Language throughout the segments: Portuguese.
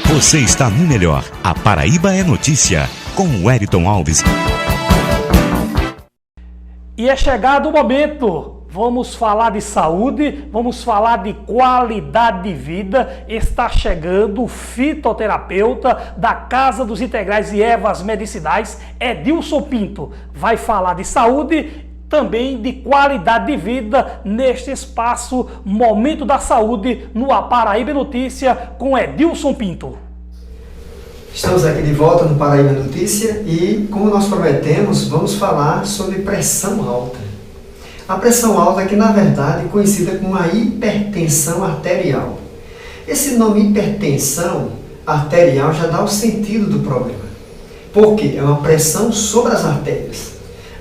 Você está no melhor. A Paraíba é notícia, com o Wellington Alves. E é chegado o momento. Vamos falar de saúde, vamos falar de qualidade de vida. Está chegando o fitoterapeuta da Casa dos Integrais e Ervas Medicinais, Edilson Pinto. Vai falar de saúde, também de qualidade de vida, neste espaço Momento da Saúde, no Paraíba Notícia, com Edilson Pinto. Estamos aqui de volta no Paraíba Notícia e, como nós prometemos, vamos falar sobre pressão alta. A pressão alta, que na verdade é conhecida como a hipertensão arterial. Esse nome hipertensão arterial já dá o sentido do problema. Por quê? É uma pressão sobre as artérias.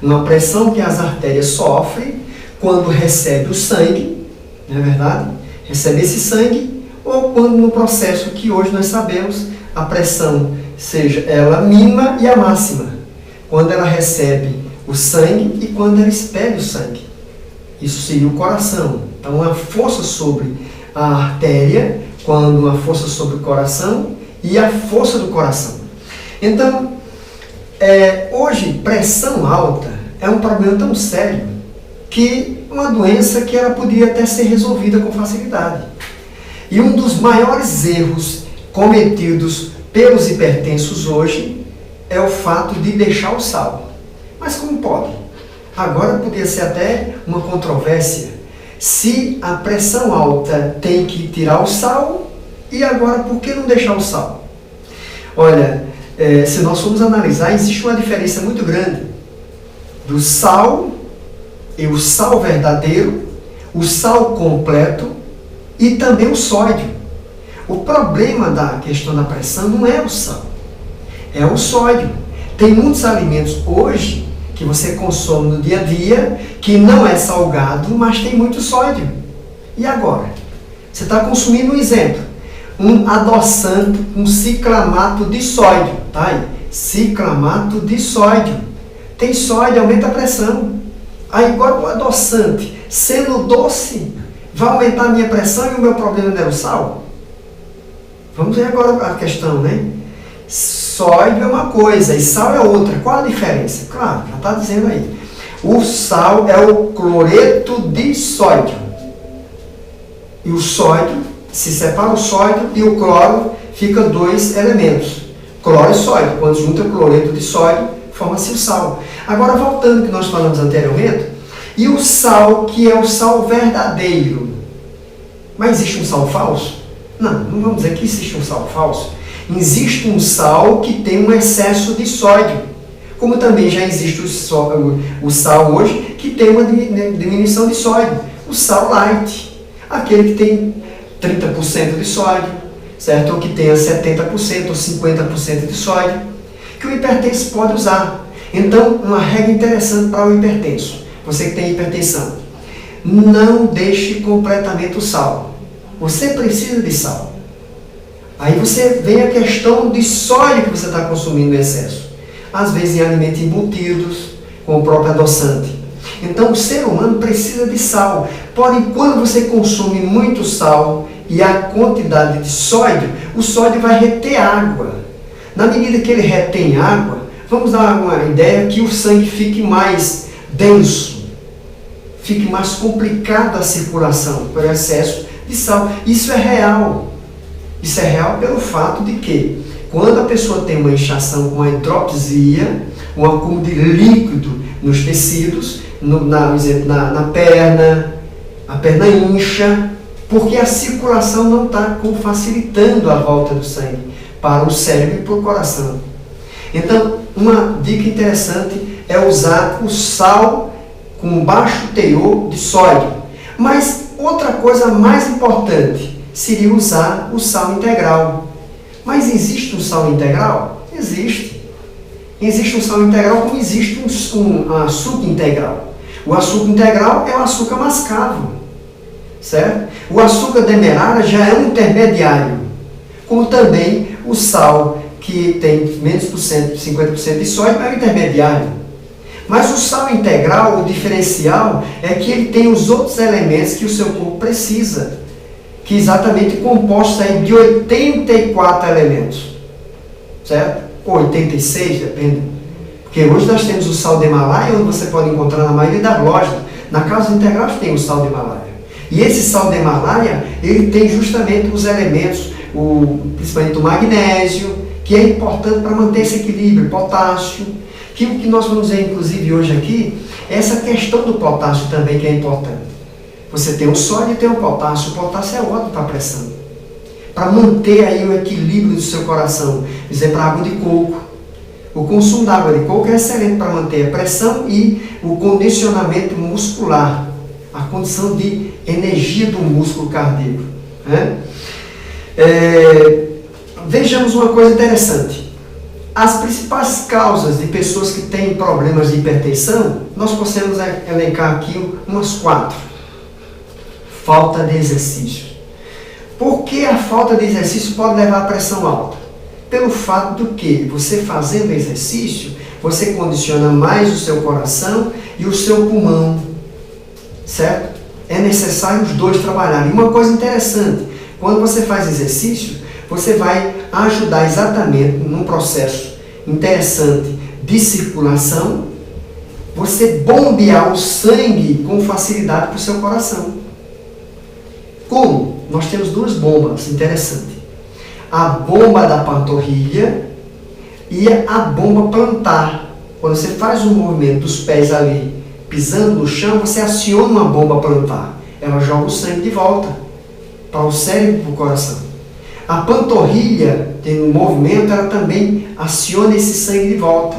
Uma pressão que as artérias sofrem quando recebe o sangue, não é verdade? Recebe esse sangue, ou quando no processo que hoje nós sabemos, a pressão seja ela mínima e a máxima. Quando ela recebe o sangue e quando ela expele o sangue. Isso seria o coração. Então, a força sobre a artéria, quando uma força sobre o coração e a força do coração. Então, hoje, pressão alta é um problema tão sério que uma doença que ela podia até ser resolvida com facilidade. E um dos maiores erros cometidos pelos hipertensos hoje é o fato de deixar o sal. Mas como pode? Agora podia ser até uma controvérsia se a pressão alta tem que tirar o sal, e agora por que não deixar o sal? Olha, se nós formos analisar, existe uma diferença muito grande do sal e o sal verdadeiro, o sal completo e também o sódio. O problema da questão da pressão não é o sal, é o sódio. Tem muitos alimentos hoje que você consome no dia a dia, que não é salgado, mas tem muito sódio. E agora? Você está consumindo, um exemplo, um adoçante, um ciclamato de sódio. Tá aí, ciclamato de sódio. Tem sódio, aumenta a pressão. Aí agora o adoçante, sendo doce, vai aumentar a minha pressão e o meu problema não é o sal? Vamos ver agora a questão, né? Sódio é uma coisa e sal é outra. Qual a diferença? Claro, já está dizendo aí. O sal é o cloreto de sódio. E o sódio, se separa o sódio e o cloro, fica dois elementos. Cloro e sódio. Quando junta o cloreto de sódio, forma-se o sal. Agora, voltando ao que nós falamos anteriormente, e o sal, que é o sal verdadeiro. Mas existe um sal falso? Não, não vamos dizer que existe um sal falso. Existe um sal que tem um excesso de sódio, como também já existe o sal hoje que tem uma diminuição de sódio, o sal light, aquele que tem 30% de sódio, certo? Ou que tenha 70% ou 50% de sódio, que o hipertenso pode usar. Então, uma regra interessante para o hipertenso, você que tem hipertensão, não deixe completamente o sal, você precisa de sal. Aí você vem a questão de sódio que você está consumindo em excesso. Às vezes em alimentos embutidos, com o próprio adoçante. Então o ser humano precisa de sal. Porém, quando você consome muito sal e a quantidade de sódio, o sódio vai reter água. Na medida que ele retém água, vamos dar uma ideia que o sangue fique mais denso, fique mais complicado a circulação por excesso de sal. Isso é real. Isso é real pelo fato de que, quando a pessoa tem uma inchação com a hidropsia, um acúmulo de líquido nos tecidos, na perna, a perna incha, porque a circulação não está facilitando a volta do sangue para o cérebro e para o coração. Então, uma dica interessante é usar o sal com baixo teor de sódio. Mas outra coisa mais importante seria usar o sal integral. Mas existe um sal integral? Existe. Existe um sal integral como existe um açúcar integral. O açúcar integral é o açúcar mascavo, certo? O açúcar demerara já é um intermediário, como também o sal que tem menos por cento, 50% de sódio, é um intermediário. Mas o sal integral, o diferencial, é que ele tem os outros elementos que o seu corpo precisa, que exatamente compostos aí de 84 elementos, certo? Ou 86, depende. Porque hoje nós temos o sal de Himalaia, onde você pode encontrar na maioria das lojas. Na Casa Integral tem o sal de Himalaia. E esse sal de Himalaia, ele tem justamente os elementos, principalmente o magnésio, que é importante para manter esse equilíbrio, potássio, que o que nós vamos ver inclusive hoje aqui, é essa questão do potássio também que é importante. Você tem o sódio e tem o potássio é ótimo para a pressão. Para manter aí o equilíbrio do seu coração. Por exemplo, a água de coco. O consumo da água de coco é excelente para manter a pressão e o condicionamento muscular, a condição de energia do músculo cardíaco. Né? Vejamos uma coisa interessante. As principais causas de pessoas que têm problemas de hipertensão, nós podemos elencar aqui umas 4. Falta de exercício. Por que a falta de exercício pode levar à pressão alta? Pelo fato de que você fazendo exercício, você condiciona mais o seu coração e o seu pulmão, certo? É necessário os dois trabalharem. E uma coisa interessante, quando você faz exercício, você vai ajudar exatamente num processo interessante de circulação, você bombear o sangue com facilidade para o seu coração. Como? Nós temos 2 bombas interessantes. A bomba da panturrilha e a bomba plantar. Quando você faz um movimento dos pés ali, pisando no chão, você aciona uma bomba plantar. Ela joga o sangue de volta para o cérebro e para o coração. A panturrilha, tendo um movimento, ela também aciona esse sangue de volta,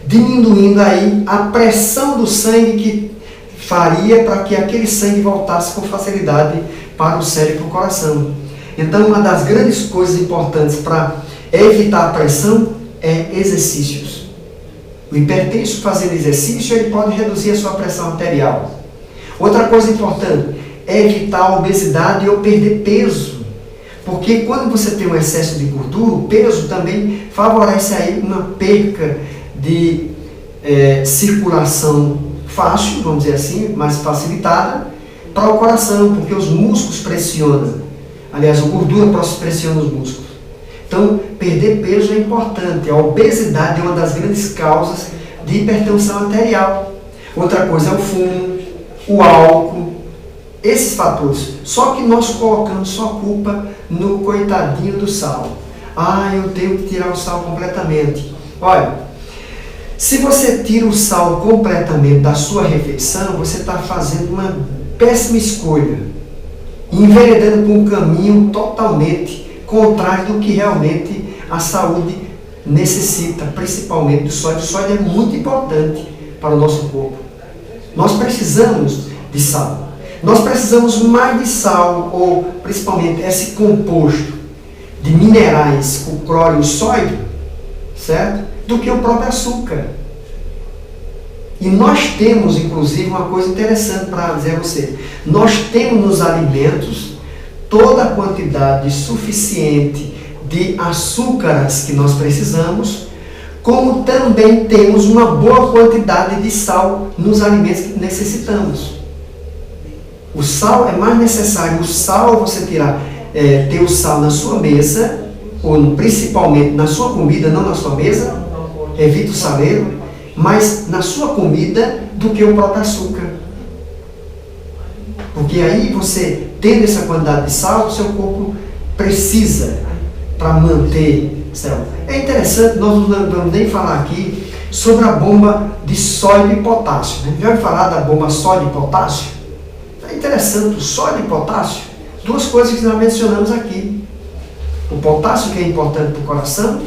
diminuindo aí a pressão do sangue que faria para que aquele sangue voltasse com facilidade para o cérebro e para o coração. Então, uma das grandes coisas importantes para evitar a pressão é exercícios. O hipertenso fazendo exercício, ele pode reduzir a sua pressão arterial. Outra coisa importante é evitar a obesidade ou perder peso. Porque quando você tem um excesso de gordura, o peso também favorece aí uma perca de circulação fácil, vamos dizer assim, mais facilitada, para o coração, porque os músculos pressionam. Aliás, a gordura pressiona os músculos. Então, perder peso é importante. A obesidade é uma das grandes causas de hipertensão arterial. Outra coisa é o fumo, o álcool, esses fatores. Só que nós colocamos só culpa no coitadinho do sal. Ah, eu tenho que tirar o sal completamente. Olha, se você tira o sal completamente da sua refeição, você está fazendo uma péssima escolha, enveredando por um caminho totalmente contrário do que realmente a saúde necessita, principalmente do sódio. O sódio é muito importante para o nosso corpo. Nós precisamos de sal. Nós precisamos mais de sal, ou principalmente esse composto de minerais, o cloro e o sódio, certo? Do que o próprio açúcar. E nós temos, inclusive, uma coisa interessante para dizer a você. Nós temos nos alimentos toda a quantidade suficiente de açúcares que nós precisamos, como também temos uma boa quantidade de sal nos alimentos que necessitamos. O sal é mais necessário. O sal, você ter o sal na sua mesa, ou principalmente na sua comida, não na sua mesa, evita o saleiro, mas na sua comida, do que o próprio açúcar. Porque aí você, tendo essa quantidade de sal, o seu corpo precisa para manter saúde. É interessante, nós não vamos nem falar aqui sobre a bomba de sódio e potássio. Né? Já ouviu falar da bomba sódio e potássio? É interessante, o sódio e potássio, 2 coisas que nós mencionamos aqui. O potássio, que é importante para o coração,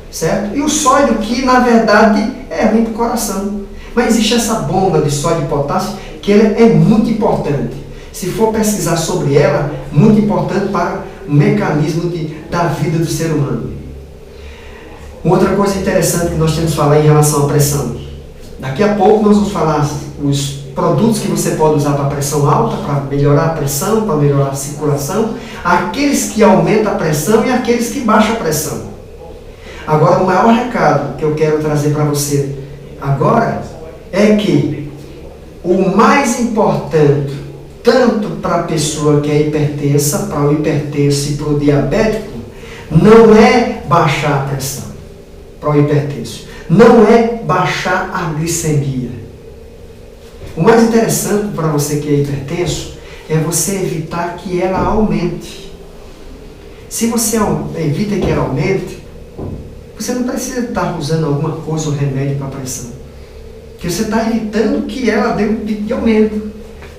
certo? E o sódio, que na verdade é ruim para o coração. Mas existe essa bomba de sódio e potássio, que ela é muito importante. Se for pesquisar sobre ela, muito importante para o mecanismo da vida do ser humano. Uma outra coisa interessante que nós temos que falar em relação à pressão. Daqui a pouco nós vamos falar os produtos que você pode usar para pressão alta, para melhorar a pressão, para melhorar a circulação, aqueles que aumentam a pressão e aqueles que baixam a pressão. Agora, o maior recado que eu quero trazer para você agora é que o mais importante tanto para a pessoa que é hipertensa, para o hipertenso e para o diabético, não é baixar a pressão para o hipertenso, não é baixar a glicemia. O mais interessante para você que é hipertenso é você evitar que ela aumente. Se você evita que ela aumente, você não precisa estar usando alguma coisa ou remédio para a pressão, porque você está evitando que ela dê um pico de aumento,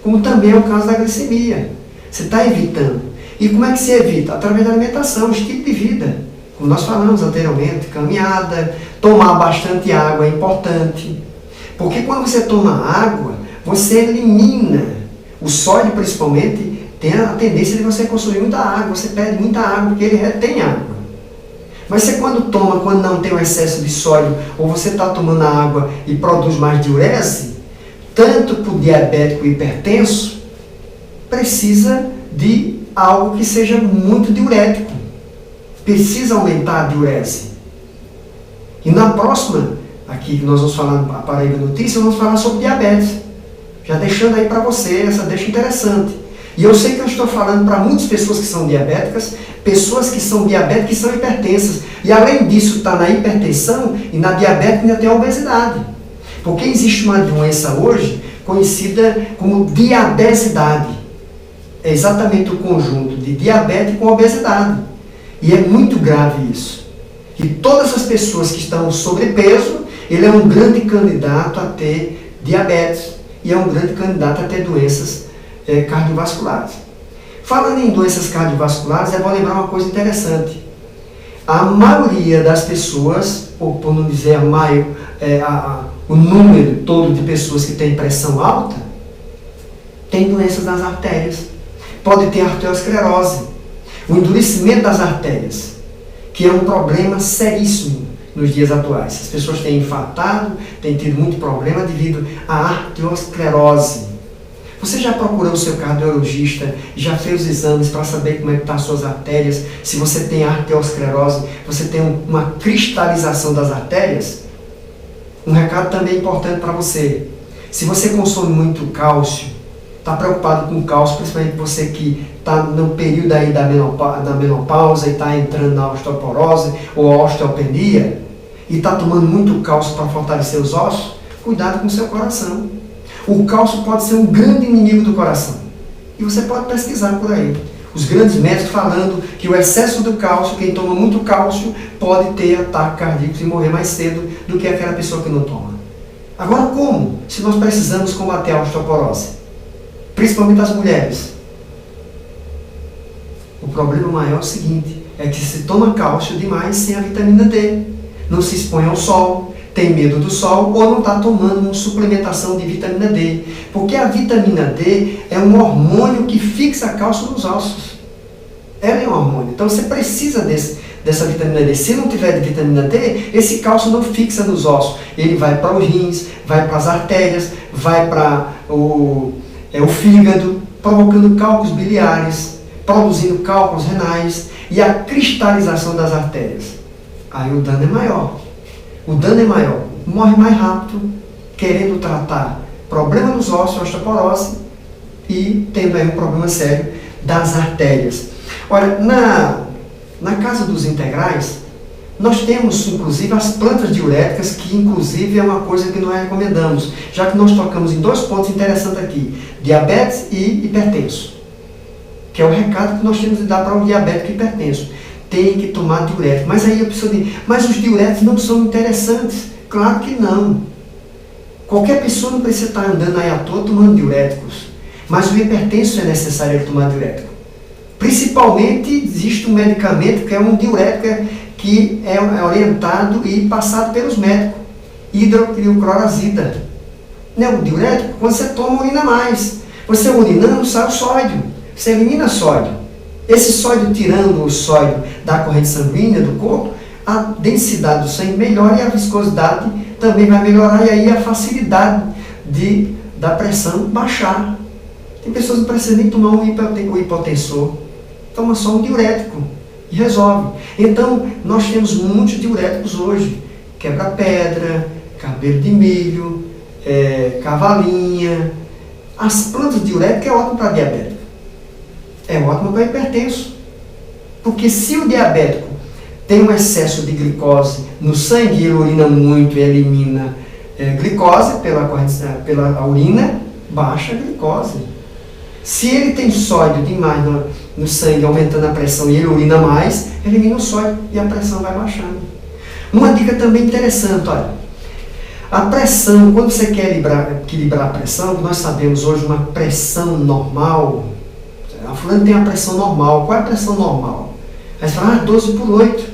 como também é o caso da glicemia. Você está evitando. E como é que se evita? Através da alimentação, estilo de vida. Como nós falamos anteriormente, caminhada, tomar bastante água é importante. Porque quando você toma água, você elimina o sódio, principalmente, tem a tendência de você consumir muita água, você perde muita água, porque ele retém água. Mas você quando não tem um excesso de sódio, ou você está tomando a água e produz mais diurese, tanto para o diabético e hipertenso, precisa de algo que seja muito diurético. Precisa aumentar a diurese. E na próxima, aqui que nós vamos falar na Paraíba Notícias, vamos falar sobre diabetes. Já deixando aí para você essa deixa interessante. E eu sei que eu estou falando para muitas pessoas que são diabéticas, pessoas que são diabéticas e são hipertensas. E além disso, está na hipertensão e na diabetes ainda tem a obesidade. Porque existe uma doença hoje conhecida como diabesidade. É exatamente o conjunto de diabetes com obesidade. E é muito grave isso. E todas as pessoas que estão sobrepeso, ele é um grande candidato a ter diabetes e é um grande candidato a ter doenças cardiovasculares. Falando em doenças cardiovasculares, é bom lembrar uma coisa interessante. A maioria das pessoas, ou por não dizer o número todo de pessoas que têm pressão alta, tem doenças nas artérias. Pode ter arteriosclerose, o endurecimento das artérias, que é um problema seríssimo nos dias atuais. As pessoas têm infartado, têm tido muito problema devido à arteriosclerose. Você já procurou o seu cardiologista, já fez os exames para saber como é que estão as suas artérias? Se você tem arteriosclerose, você tem uma cristalização das artérias? Um recado também importante para você. Se você consome muito cálcio, está preocupado com cálcio, principalmente você que está no período aí da menopausa e está entrando na osteoporose ou osteopenia, e está tomando muito cálcio para fortalecer os ossos, cuidado com o seu coração. O cálcio pode ser um grande inimigo do coração. E você pode pesquisar por aí. Os grandes médicos falando que o excesso do cálcio, quem toma muito cálcio, pode ter ataque cardíaco e morrer mais cedo do que aquela pessoa que não toma. Agora como? Se nós precisamos combater a osteoporose, principalmente as mulheres. O problema maior é o seguinte, é que se toma cálcio demais sem a vitamina D. Não se expõe ao sol, tem medo do sol ou não está tomando uma suplementação de vitamina D. Porque a vitamina D é um hormônio que fixa cálcio nos ossos. Ela é um hormônio. Então você precisa dessa vitamina D. Se não tiver de vitamina D, esse cálcio não fixa nos ossos. Ele vai para os rins, vai para as artérias, vai para o fígado, provocando cálculos biliares, produzindo cálculos renais e a cristalização das artérias. Aí o dano é maior. O dano é maior. Morre mais rápido, querendo tratar problema nos ossos, osteoporose, e tendo aí um problema sério das artérias. Olha, na casa dos integrais, nós temos, inclusive, as plantas diuréticas, que, inclusive, é uma coisa que nós recomendamos, já que nós tocamos em dois pontos interessantes aqui, diabetes e hipertenso, que é o recado que nós temos de dar para o diabético e hipertenso. Tem que tomar diurético. Mas aí a pessoa diz, mas os diuréticos não são interessantes. Claro que não. Qualquer pessoa não precisa estar andando aí à toa tomando diuréticos. Mas o hipertenso é necessário ele tomar diurético. Principalmente existe um medicamento que é um diurético que é orientado e passado pelos médicos. Hidroclorazida. Não, o diurético, quando você toma, urina mais. Você urinando, sai o sódio. Você elimina sódio. Esse sódio, tirando o sódio da corrente sanguínea do corpo, a densidade do sangue melhora e a viscosidade também vai melhorar, e aí a facilidade da pressão baixar. Tem pessoas que não precisam nem tomar um hipotensor, toma só um diurético e resolve. Então, nós temos muitos diuréticos hoje, quebra-pedra, cabelo de milho, cavalinha, As plantas diuréticas é ótimo para diabético. É ótimo para hipertenso. Porque se o diabético tem um excesso de glicose no sangue, ele urina muito e elimina glicose pela urina, baixa a glicose. Se ele tem sódio demais no sangue, aumentando a pressão, e ele urina mais, elimina o sódio e a pressão vai baixando. Uma dica também interessante, olha. A pressão, quando você quer equilibrar a pressão, nós sabemos hoje uma pressão normal, a fulana tem a pressão normal. Qual é a pressão normal? Aí você fala, 12/8.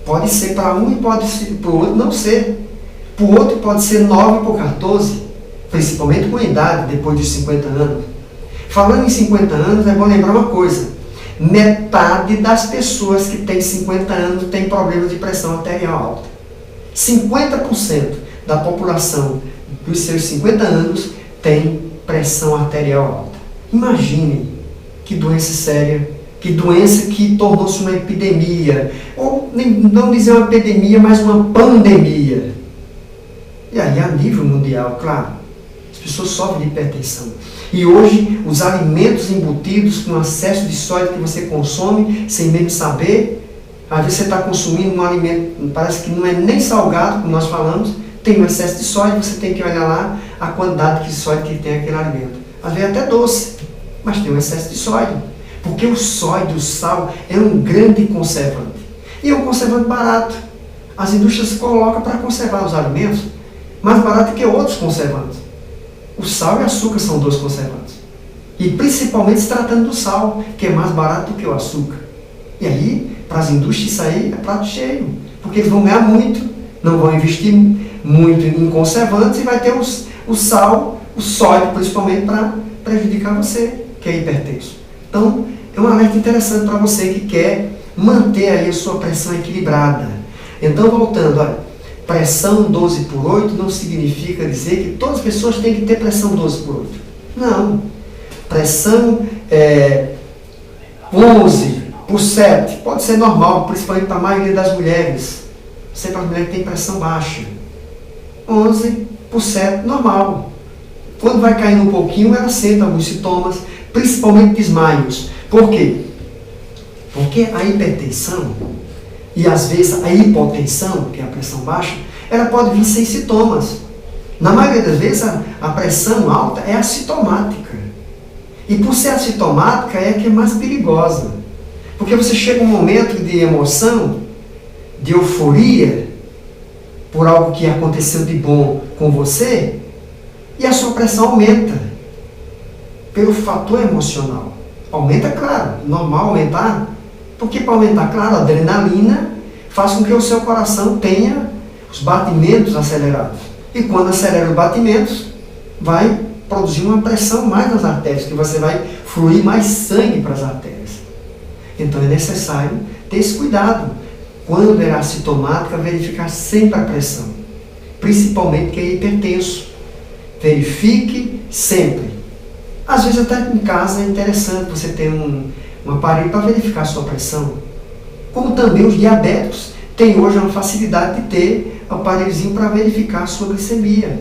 Pode ser para um e pode ser para o outro não ser. Para o outro pode ser 9/14, principalmente com a idade, depois de 50 anos. Falando em 50 anos, é bom lembrar uma coisa. Metade das pessoas que têm 50 anos tem problema de pressão arterial alta. 50% da população dos seus 50 anos tem pressão arterial alta. Imagine que doença séria, que doença que tornou-se uma epidemia, ou não dizer uma epidemia, mas uma pandemia. E aí a nível mundial, claro, as pessoas sofrem de hipertensão. E hoje, os alimentos embutidos com excesso de sódio que você consome, sem mesmo saber, às vezes você está consumindo um alimento, parece que não é nem salgado, como nós falamos, tem um excesso de sódio, você tem que olhar lá a quantidade de sódio que tem aquele alimento. Às vezes até doce, mas tem um excesso de sódio. Porque o sódio, o sal, é um grande conservante. E é um conservante barato. As indústrias colocam para conservar os alimentos mais barato que outros conservantes. O sal e o açúcar são dois conservantes. E principalmente se tratando do sal, que é mais barato do que o açúcar. E aí, para as indústrias, isso aí é prato cheio. Porque eles vão ganhar muito, não vão investir muito em conservantes e vai ter o sal, o sódio, principalmente, para prejudicar você, que é hipertenso. Então, é um alerta interessante para você que quer manter aí a sua pressão equilibrada. Então, voltando, olha, pressão 12/8 não significa dizer que todas as pessoas têm que ter pressão 12/8. Não. Pressão 11/7 pode ser normal, principalmente para a maioria das mulheres. Sempre as mulheres que têm pressão baixa. 11/7, normal. Quando vai caindo um pouquinho, ela sente alguns sintomas, principalmente desmaios. Por quê? Porque a hipertensão e às vezes a hipotensão, que é a pressão baixa, ela pode vir sem sintomas. Na maioria das vezes a pressão alta é assintomática. E por ser assintomática é a que é mais perigosa. Porque você chega um momento de emoção, de euforia, por algo que aconteceu de bom com você, e a sua pressão aumenta. Pelo fator emocional. Aumenta, claro, normal aumentar. Porque para aumentar, claro, a adrenalina faz com que o seu coração tenha os batimentos acelerados. E quando acelera os batimentos, vai produzir uma pressão mais nas artérias, que você vai fluir mais sangue para as artérias. Então é necessário ter esse cuidado. Quando é assintomática, verificar sempre a pressão. Principalmente quem é hipertenso. Verifique sempre. Às vezes até em casa é interessante você ter um aparelho para verificar a sua pressão. Como também os diabéticos têm hoje uma facilidade de ter aparelhozinho para verificar a sua glicemia.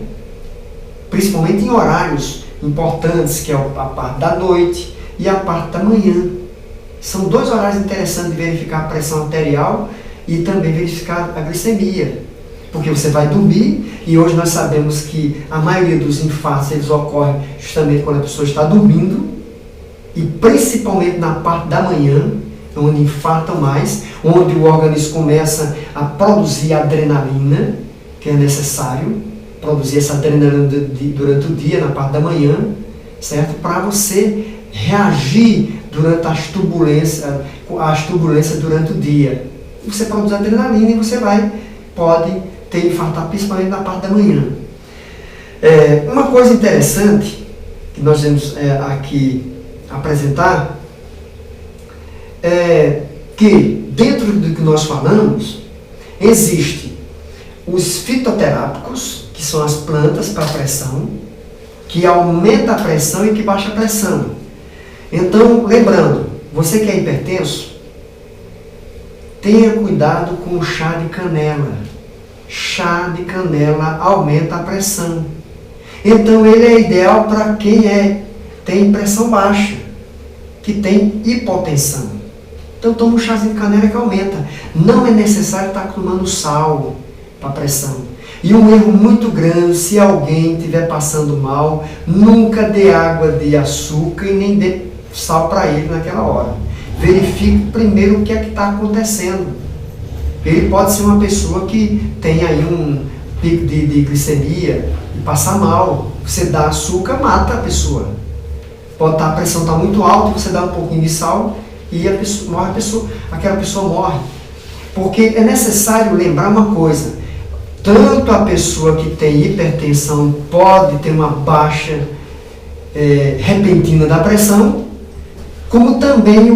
Principalmente em horários importantes, que é a parte da noite e a parte da manhã. São dois horários interessantes de verificar a pressão arterial e também verificar a glicemia. Porque você vai dormir, e hoje nós sabemos que a maioria dos infartos eles ocorrem justamente quando a pessoa está dormindo, e principalmente na parte da manhã, onde infartam mais, onde o organismo começa a produzir adrenalina, que é necessário produzir essa adrenalina durante o dia, na parte da manhã, certo? Para você reagir durante as turbulências durante o dia. Você produz adrenalina e você pode ter infartar, principalmente na parte da manhã. Uma coisa interessante que nós vamos aqui apresentar é que dentro do que nós falamos existe os fitoterápicos, que são as plantas para pressão, que aumenta a pressão e que baixa a pressão. Então, lembrando, você que é hipertenso, tenha cuidado com o chá de canela. Chá de canela aumenta a pressão. Então ele é ideal para quem tem pressão baixa, que tem hipotensão. Então toma um chazinho de canela que aumenta. Não é necessário estar tomando sal para a pressão. E um erro muito grande, se alguém estiver passando mal, nunca dê água de açúcar e nem dê sal para ele naquela hora. Verifique primeiro o que é que está acontecendo. Ele pode ser uma pessoa que tem aí um pico de glicemia e passa mal. Você dá açúcar, mata a pessoa. Pode estar, a pressão está muito alta, você dá um pouquinho de sal e aquela pessoa morre. Porque é necessário lembrar uma coisa: tanto a pessoa que tem hipertensão pode ter uma baixa repentina da pressão, como também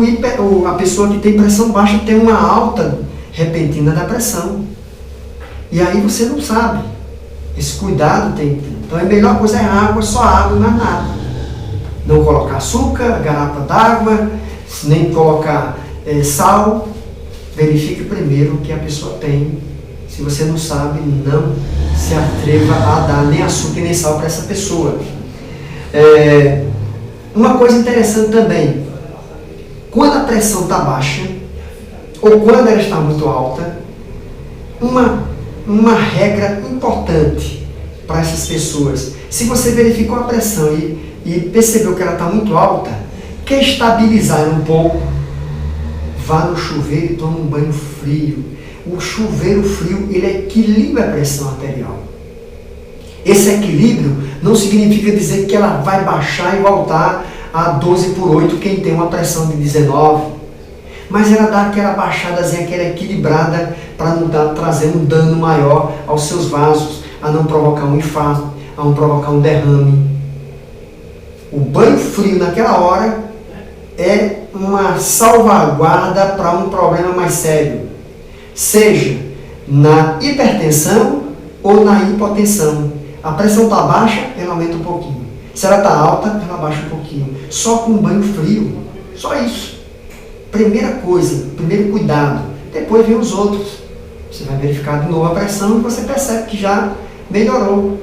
a pessoa que tem pressão baixa tem uma alta repentina da pressão. E aí você não sabe. Esse cuidado tem que ter. Então a melhor coisa é água, só água, não é nada. Não colocar açúcar, garrafa d'água, nem colocar sal. Verifique primeiro o que a pessoa tem. Se você não sabe, não se atreva a dar nem açúcar nem sal para essa pessoa. Uma coisa interessante também, quando a pressão está baixa, ou quando ela está muito alta, uma regra importante para essas pessoas: se você verificou a pressão e percebeu que ela está muito alta, quer estabilizar um pouco, vá no chuveiro e tome um banho frio. O chuveiro frio, ele equilibra a pressão arterial. Esse equilíbrio não significa dizer que ela vai baixar e voltar a 12/8 quem tem uma pressão de 19. Mas ela dá aquela baixadazinha, aquela equilibrada, para não trazer um dano maior aos seus vasos, a não provocar um infarto, a não provocar um derrame. O banho frio naquela hora é uma salvaguarda para um problema mais sério, seja na hipertensão ou na hipotensão. A pressão está baixa, ela aumenta um pouquinho. Se ela está alta, ela baixa um pouquinho. Só com um banho frio, só isso. Primeira coisa, primeiro cuidado. Depois vem os outros. Você vai verificar de novo a pressão e você percebe que já melhorou.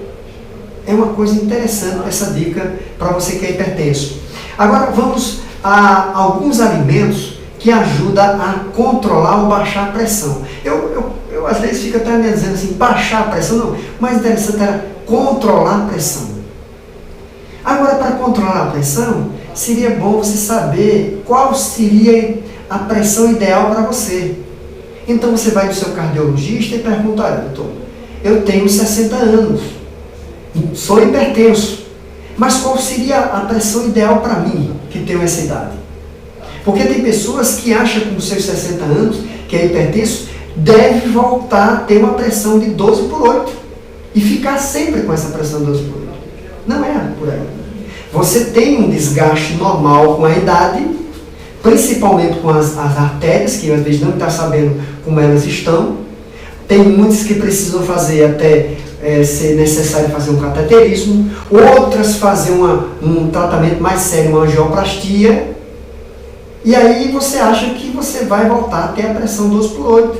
É uma coisa interessante essa dica para você que é hipertenso. Agora vamos a alguns alimentos que ajudam a controlar ou baixar a pressão. Eu às vezes fico até dizendo assim, baixar a pressão. Não, o mais interessante era controlar a pressão. Agora, para controlar a pressão, seria bom você saber qual seria a pressão ideal para você. Então você vai no seu cardiologista e pergunta: olha, doutor, eu tenho 60 anos, sou hipertenso, mas qual seria a pressão ideal para mim, que tenho essa idade? Porque tem pessoas que acham que com seus 60 anos, que é hipertenso, deve voltar a ter uma pressão de 12/8 e ficar sempre com essa pressão de 12/8. Não é por aí. Você tem um desgaste normal com a idade, principalmente com as artérias, que às vezes não está sabendo como elas estão. Tem muitos que precisam fazer até ser necessário fazer um cateterismo, outras fazer um tratamento mais sério, uma angioplastia. E aí você acha que você vai voltar a ter a pressão 12/8.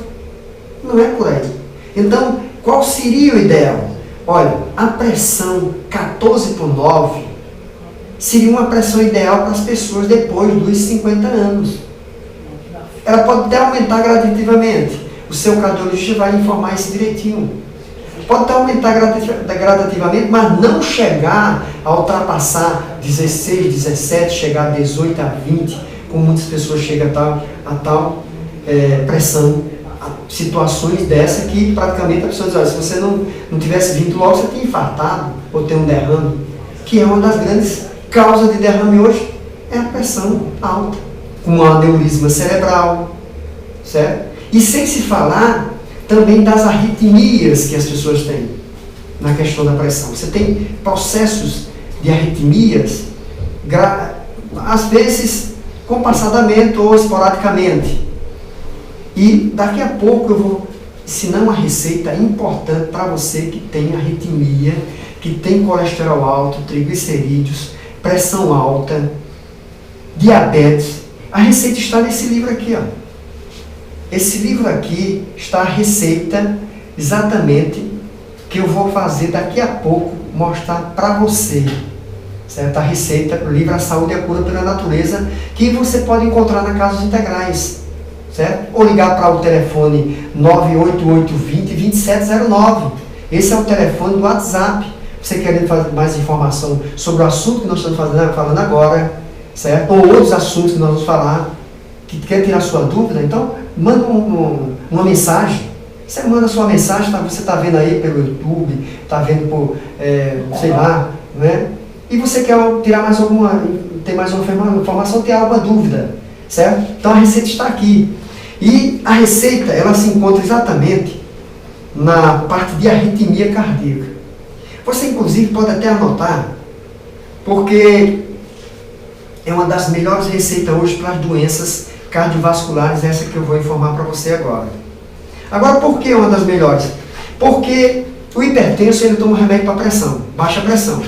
Não é por aí. Então, qual seria o ideal? Olha, a pressão 14/9 seria uma pressão ideal para as pessoas depois dos 50 anos. Ela pode até aumentar gradativamente. O seu cardiologista vai informar isso direitinho. Pode até aumentar gradativamente, mas não chegar a ultrapassar 16, 17, chegar a 18, a 20, como muitas pessoas chegam a tal pressão. Situações dessa que praticamente a pessoa diz: olha, se você não tivesse vindo logo, você tinha infartado ou tem um derrame, que é uma das grandes causas de derrame hoje, é a pressão alta, com um aneurisma cerebral, certo? E sem se falar também das arritmias que as pessoas têm na questão da pressão. Você tem processos de arritmias, às vezes compassadamente ou esporadicamente. E daqui a pouco eu vou ensinar uma receita importante para você que tem arritmia, que tem colesterol alto, triglicerídeos, pressão alta, diabetes. A receita está nesse livro aqui, ó. Esse livro aqui está a receita exatamente que eu vou fazer daqui a pouco mostrar para você, certo? A receita, o livro A Saúde e a Cura pela Natureza, que você pode encontrar na Casa dos Integrais, certo? Ou ligar para o telefone 98820-2709. Esse é o telefone do WhatsApp. Você querendo fazer mais informação sobre o assunto que nós estamos falando agora, certo? Ou outros assuntos que nós vamos falar, que quer tirar sua dúvida, então manda uma mensagem. Você manda sua mensagem, você está vendo aí pelo YouTube, está vendo por, sei lá, né? E você quer tirar mais ter mais uma informação, ter alguma dúvida, certo? Então a receita está aqui. E a receita, ela se encontra exatamente na parte de arritmia cardíaca. Você, inclusive, pode até anotar, porque é uma das melhores receitas hoje para as doenças cardiovasculares, essa que eu vou informar para você agora. Agora, por que é uma das melhores? Porque o hipertenso, ele toma um remédio para pressão, baixa a pressão,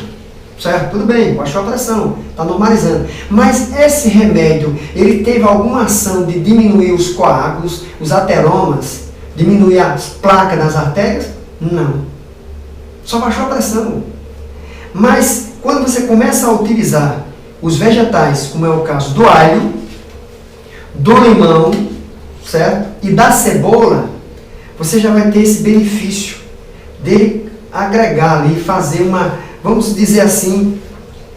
certo? Tudo bem, baixou a pressão, está normalizando. Mas esse remédio, ele teve alguma ação de diminuir os coágulos, os ateromas, diminuir as placas nas artérias? Não. Só baixou a pressão. Mas, quando você começa a utilizar os vegetais, como é o caso do alho, do limão, certo? E da cebola, você já vai ter esse benefício de agregar ali, fazer vamos dizer assim,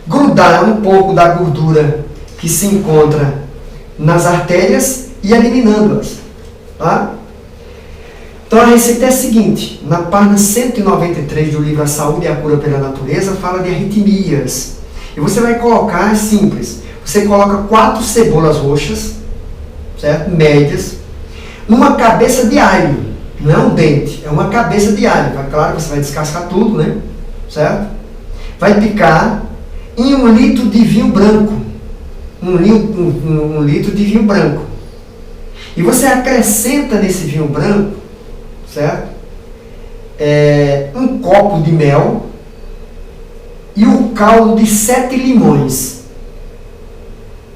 grudar um pouco da gordura que se encontra nas artérias e eliminando-as, tá? Então a receita é a seguinte, na página 193 do livro A Saúde e a Cura pela Natureza, fala de arritmias. E você vai colocar, é simples, você coloca 4 cebolas roxas, certo? Médias, uma cabeça de alho, não é um dente, é uma cabeça de alho. Claro que você vai descascar tudo, né? Certo? Vai picar em 1 litro de vinho branco. 1 litro de vinho branco. E você acrescenta nesse vinho branco, certo? Um copo de mel e o caldo de 7 limões.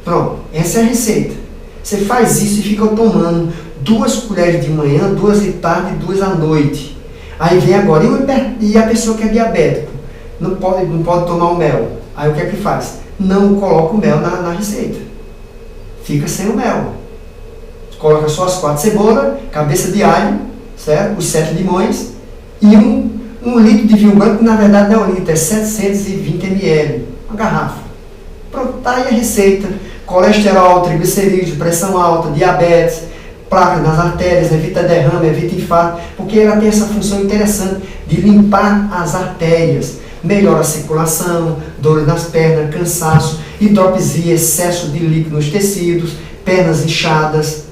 Pronto, essa é a receita. Você faz isso e fica tomando 2 colheres de manhã, 2 de tarde e 2 à noite. Aí vem agora, e a pessoa que é diabético, não pode tomar o mel. Aí o que é que faz? Não coloca o mel na receita. Fica sem o mel. Coloca só as 4 cebolas, cabeça de alho, certo? Os 7 limões e 1 litro de vinho branco, que na verdade não é 1 litro, é 720 ml, uma garrafa. Pronto, tá aí a receita. Colesterol, triglicerídeos, pressão alta, diabetes, placa nas artérias, evita derrame, evita infarto, porque ela tem essa função interessante de limpar as artérias, melhora a circulação, dores nas pernas, cansaço, hidropisia, excesso de líquido nos tecidos, pernas inchadas.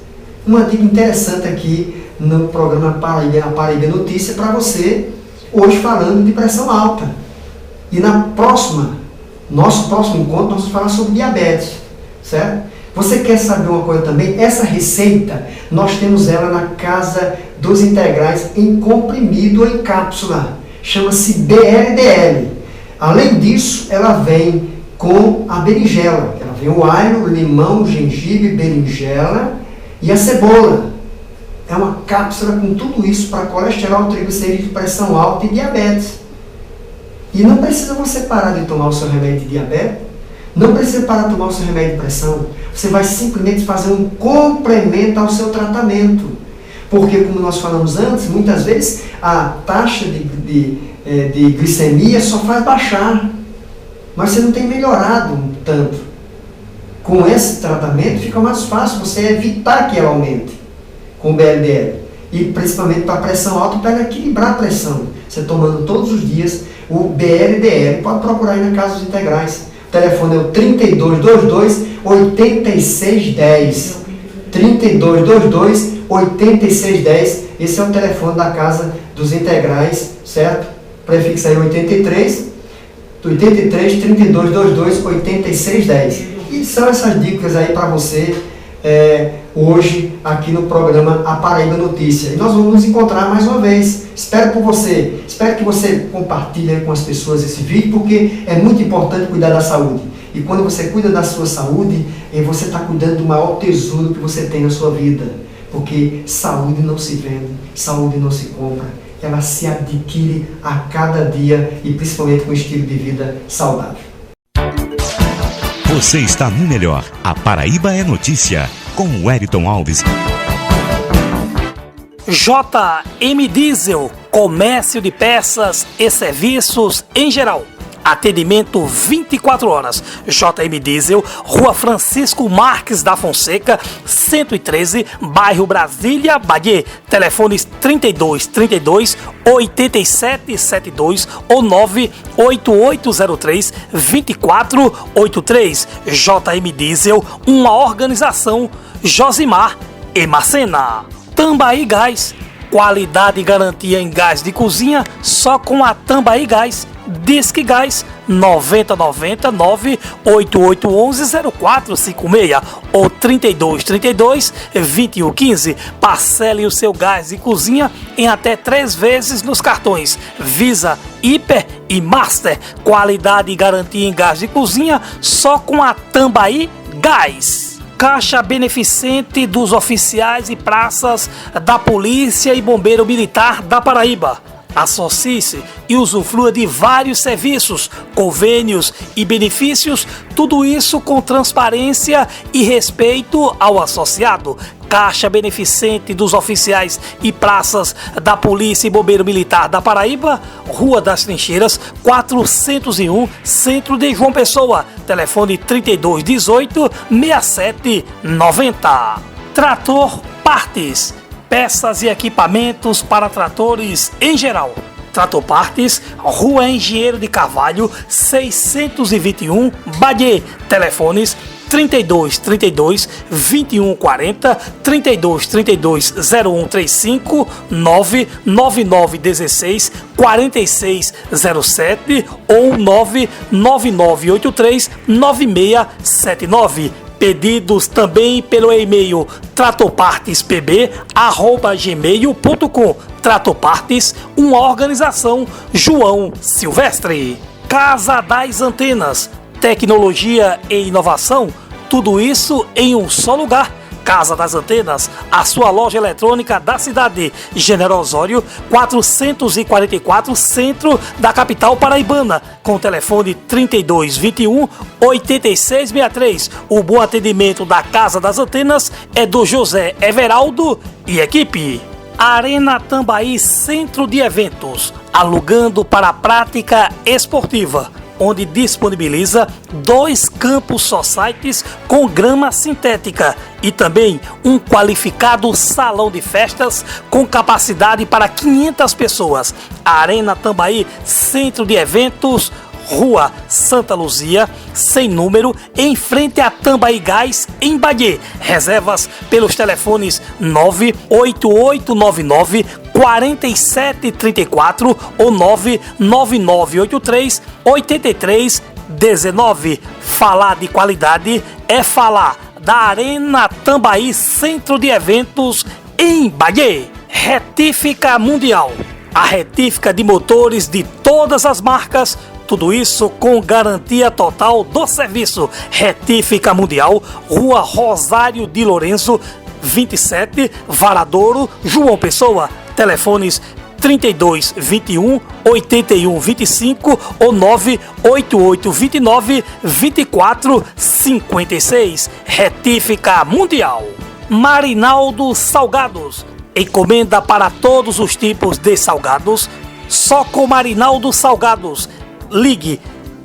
Uma dica interessante aqui no programa Paraíba Notícia para você, hoje falando de pressão alta. E nosso próximo encontro, nós vamos falar sobre diabetes, certo? Você quer saber uma coisa também? Essa receita, nós temos ela na Casa dos Integrais em comprimido ou em cápsula. Chama-se BLDL. Além disso, ela vem com a berinjela. Ela vem o alho, o limão, o gengibre, berinjela e a cebola. É uma cápsula com tudo isso para colesterol, triglicerídeos, pressão alta e diabetes. E não precisa você parar de tomar o seu remédio de diabetes. Não precisa parar de tomar o seu remédio de pressão. Você vai simplesmente fazer um complemento ao seu tratamento. Porque, como nós falamos antes, muitas vezes a taxa de glicemia só faz baixar. Mas você não tem melhorado tanto. Com esse tratamento fica mais fácil você evitar que ela aumente com o BLDL. E principalmente para a pressão alta, para equilibrar a pressão. Você tomando todos os dias o BLDL. Pode procurar aí na Casa dos Integrais. O telefone é o 3222-8610. 3222-8610. Esse é o telefone da Casa dos Integrais, certo? Prefixo aí 83 3222 8610. E são essas dicas aí para você hoje aqui no programa A Paraíba Notícia. E nós vamos nos encontrar mais uma vez. Espero que você compartilhe com as pessoas esse vídeo, porque é muito importante cuidar da saúde. E quando você cuida da sua saúde, você está cuidando do maior tesouro que você tem na sua vida. porque saúde não se vende, saúde não se compra, ela se adquire a cada dia e principalmente com um estilo de vida saudável. Você está no melhor. A Paraíba é notícia, com o Wellington Alves. JM Diesel, comércio de peças e serviços em geral. Atendimento 24 horas. JM Diesel, Rua Francisco Marques da Fonseca, 113, bairro Brasília, Bahia. Telefones 32 32 87 72 ou 98803 2483. JM Diesel, uma organização Josimar e Marcena. Tambaí Gás, qualidade e garantia em gás de cozinha só com a Tambaí Gás. Disque Gás 9090 98811 0456 ou 3232 2115. Parcele o seu gás de cozinha em até 3 vezes nos cartões Visa, Hiper e Master. Qualidade e garantia em gás de cozinha só com a Tambaí Gás. Caixa beneficente dos oficiais e praças da Polícia e Bombeiro Militar da Paraíba. Associe-se e usufrua de vários serviços, convênios e benefícios, tudo isso com transparência e respeito ao associado. Caixa beneficente dos oficiais e praças da Polícia e Bombeiro Militar da Paraíba, Rua das Trincheiras, 401, Centro de João Pessoa. Telefone 3218 6790. Trator Partes, peças e equipamentos para tratores em geral. Trator Partes, Rua Engenheiro de Carvalho, 621, Bahia. Telefones 32 32 21 40, 32 32 0135, 999 16 46 07 ou 99983 9679. Pedidos também pelo e-mail tratopartespb@gmail.com. Tratopartes, uma organização João Silvestre. Casa das Antenas, tecnologia e inovação, tudo isso em um só lugar. Casa das Antenas, a sua loja eletrônica da cidade, General Osório 444, centro da capital paraibana, com telefone 3221 8663. O bom atendimento da Casa das Antenas é do José Everaldo e equipe. Arena Tambaí, centro de eventos, alugando para a prática esportiva, onde disponibiliza 2 campos societies com grama sintética e também um qualificado salão de festas com capacidade para 500 pessoas. Arena Tambaí, centro de eventos, Rua Santa Luzia, sem número, em frente a Tambaí Gás, em Bahia. Reservas pelos telefones 98899 4734 ou 99983 8319. Falar de qualidade é falar da Arena Tambaí, centro de eventos em Bahia. Retífica Mundial, a retífica de motores de todas as marcas, tudo isso com garantia total do serviço. Retífica Mundial, Rua Rosário de Lourenço, 27, Varadouro, João Pessoa. Telefones 32 21 81 25 ou 988 29 24 56. Retífica Mundial. Marinaldo Salgados, encomenda para todos os tipos de salgados, só com Marinaldo Salgados. Ligue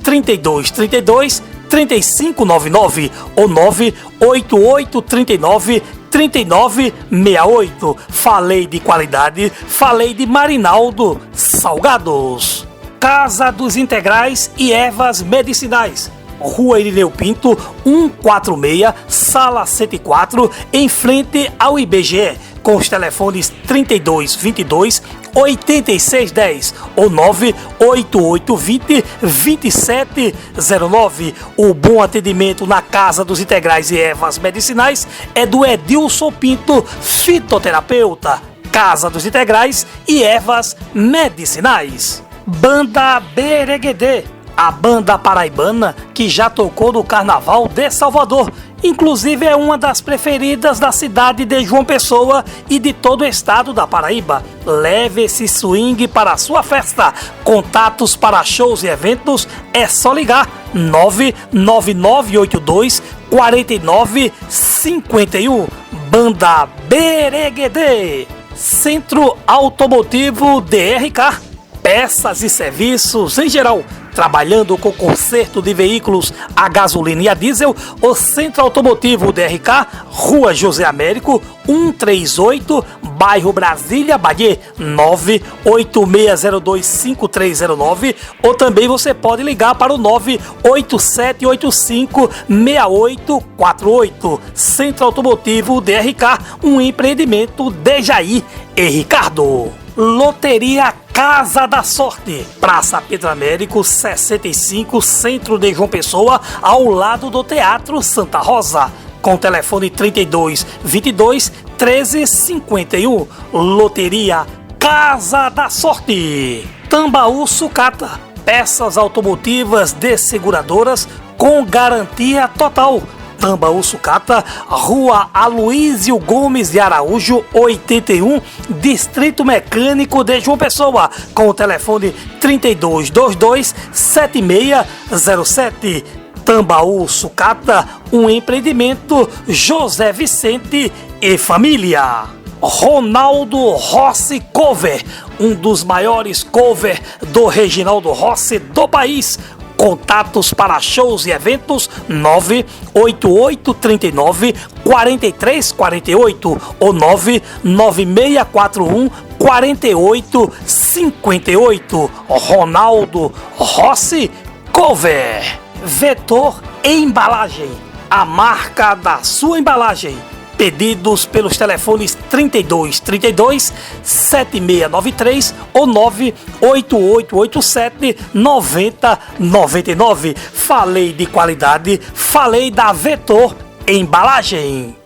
32 32 3599 ou 988 39 3968. Falei de qualidade, falei de Marinaldo Salgados. Casa dos Integrais e Ervas Medicinais, Rua Irineu Pinto, 146, Sala 104, em frente ao IBGE, com os telefones 32 22 8610 ou 98820 2709. O bom atendimento na Casa dos Integrais e Ervas Medicinais é do Edilson Pinto, fitoterapeuta. Casa dos Integrais e Ervas Medicinais. Banda Bereguedê, a banda paraibana que já tocou no Carnaval de Salvador Inclusive é uma das preferidas da cidade de João Pessoa e de todo o estado da Paraíba. Leve esse swing para a sua festa. Contatos para shows e eventos é só ligar 99982 4951. Banda Bereguedê. Centro Automotivo DRK. Peças e serviços em geral. Trabalhando com conserto de veículos a gasolina e a diesel, o Centro Automotivo DRK, Rua José Américo, 138, bairro Brasília, Bahia, 986025309, ou também você pode ligar para o 987856848. Centro Automotivo DRK, um empreendimento de Jair e Ricardo. Loteria Casa da Sorte, Praça Pedro Américo 65, centro de João Pessoa, ao lado do Teatro Santa Rosa, com telefone 32 22 13 51. Loteria Casa da Sorte. Tambaú Sucata, peças automotivas de seguradoras com garantia total. Tambaú Sucata, Rua Aloísio Gomes de Araújo, 81, Distrito Mecânico de João Pessoa, com o telefone 3222-7607. Tambaú Sucata, um empreendimento José Vicente e família. Ronaldo Rossi Cover, um dos maiores cover do Reginaldo Rossi do país. Contatos para shows e eventos 98839 4348 ou 99641 4858. Ronaldo Rossi Cover. Vetor Embalagem, a marca da sua embalagem. Pedidos pelos telefones 3232 7693 ou 98887 9099. Falei de qualidade, falei da Vetor Embalagem.